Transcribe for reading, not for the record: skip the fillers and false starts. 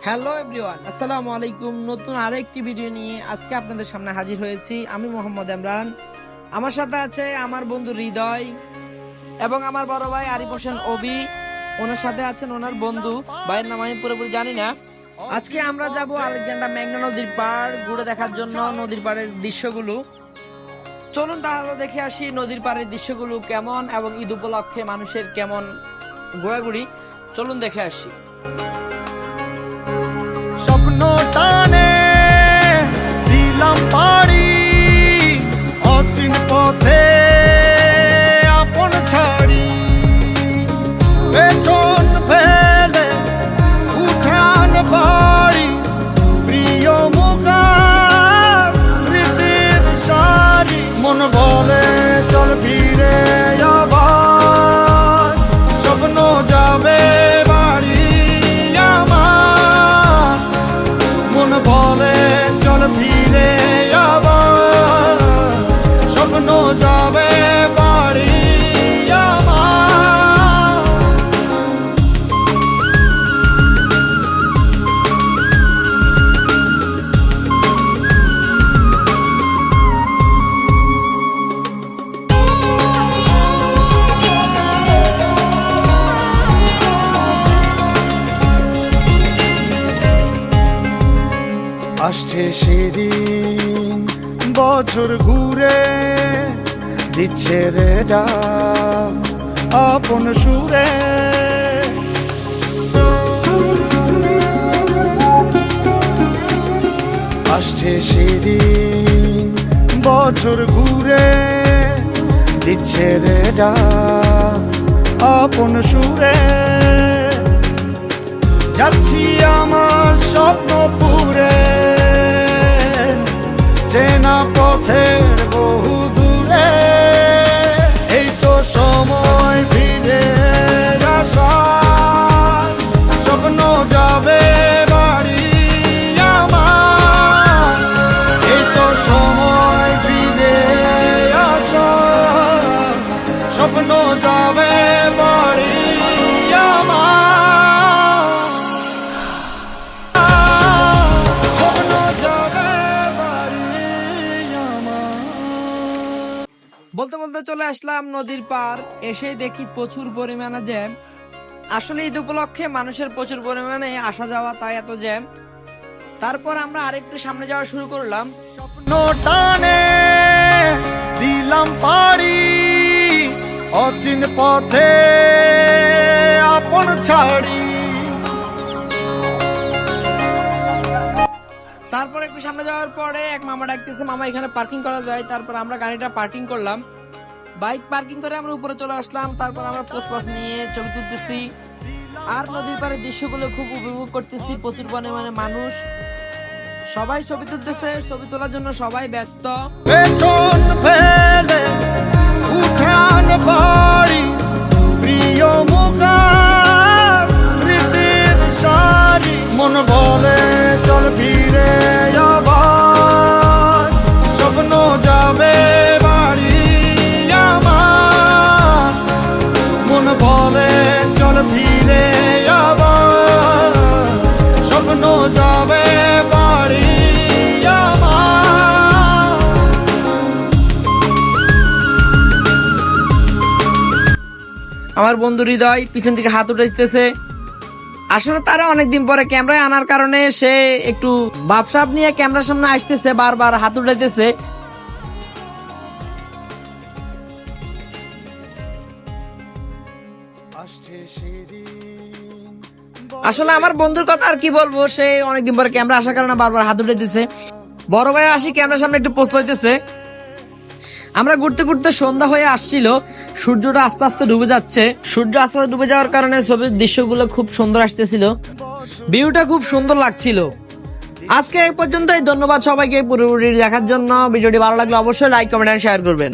Hello everyone, আসসালামু আলাইকুম। নতুন আরেকটি ভিডিও নিয়ে আজকে আপনাদের সামনে হাজির হয়েছি। আমি মোহাম্মদ ইমরান। আমার সাথে আছে আমার বন্ধু হৃদয় এবং আমার বড় ভাই আরিফ হোসেন অবি। ওনার সাথে আছেন ওনার বন্ধু, ভাইয়ের নাম আমি পুরোপুরি জানি না। আজকে আমরা যাব আলেকজান্ডার মেঘনা নদীর পাড় ঘুরে দেখার জন্য, নদীর পাড়ের দৃশ্যগুলো। চলুন তাহলে দেখে আসি নদীর পাড়ের দৃশ্যগুলো কেমন এবং ঈদ উপলক্ষে মানুষের কেমন ঘোরাঘুরি। চলুন দেখে আসি। স্বপ্ন টানে দিলাম পাড়ি, অচিন পথে আপন ছাড়ি, পেছন ফেলে উঠান বাড়ি, প্রিয় মুখার স্মৃতির সারি, মন বলে চল ফিরে আবার, স্বপ্ন যাবে বাড়ি আমার, মন বলে চল ফিরে আবার, স্বপ্ন যাবে বাড়ি আমার। আসছে সেদিন বছর ঘুরে, দিচ্ছে রে ডাক আপন সুরে, আসছে সেদিন বছর ঘুরে, দিচ্ছে রে ডাক আপন সুরে, যাচ্ছি আমার স্বপ্ন পুরে, চেনা পথের বহু দূরে, এই তো সময় ফিরে আসার, স্বপ্ন যাবে বাড়ি আমার, এই তো সময় ফিরে আসার, স্বপ্ন যাবে বাড়ি আমার। বলতে বলতে চলে আসলাম নদীর পার। এসেই দেখি প্রচুর পরিমাণে জ্যাম। আসলে ঈদ উপলক্ষে মানুষের প্রচুর পরিমাণে আসা যাওয়া, তাই এত জ্যাম। তারপর আমরা আরেকটু সামনে যাওয়া শুরু করলাম। স্বপ্ন টানে দিলাম পাড়ি, অচিন পথে আপন ছাড়ি, তারপর একটু সামনে যাওয়ার পরে এক মামা ডাকতেছে, মামা এখানে পার্কিং করা যায়। তারপর আমরা গাড়িটা পার্কিং করলাম, বাইক পার্কিং করে আমরা উপরে চলে আসলাম। তারপর আমরা পোস্ট নিয়ে ছবি তুলতেছি আর নদীর পাড়ের দৃশ্যগুলো খুব উপভোগ করতেছি। প্রচুর পরিমাণে মানুষ, সবাই ছবি তুলতেছে। ছবি তোলার জন্য সবাই ব্যস্ত। পেছন ফেলে উঠান বাড়ি, প্রিয় মুখার স্মৃতির সারি, মন বলে চল ফিরে আবার, স্বপ্ন যাবে বাড়ি আমার, মন বলে চল ফিরে আবার, স্বপ্ন যাবে বাড়ি আমার। আমার বন্ধু হৃদয় পিছন থেকে হাত উঠাইতেছে। আসলে তারা অনেকদিন পরে ক্যামেরায় আনার কারণে সে একটু ভাবসাব নিয়ে ক্যামেরার সামনে আসতেছে, বারবার হাত উঠাইতেছে। আসলে আমার বন্ধুর কথা আর কি বলবো, সে অনেকদিন পরে ক্যামেরা আসার কারণে বারবার হাত উঠাইতেছে। বড় ভাই আসি ক্যামেরার সামনে একটু পোস্ট হইতেছে। আমরা ঘুরতে ঘুরতে সন্ধ্যা হয়ে আসছিল, সূর্যটা আস্তে আস্তে ডুবে যাচ্ছে। সূর্য আস্তে আস্তে ডুবে যাওয়ার কারণে ছবির দৃশ্যগুলো খুব সুন্দর আসতেছিল, ভিউটা খুব সুন্দর লাগছিল। আজকে এই পর্যন্তই। ধন্যবাদ সবাইকে পুরোপুরি দেখার জন্য। ভিডিওটি ভালো লাগলে অবশ্যই লাইক, কমেন্ট এন্ড শেয়ার করবেন।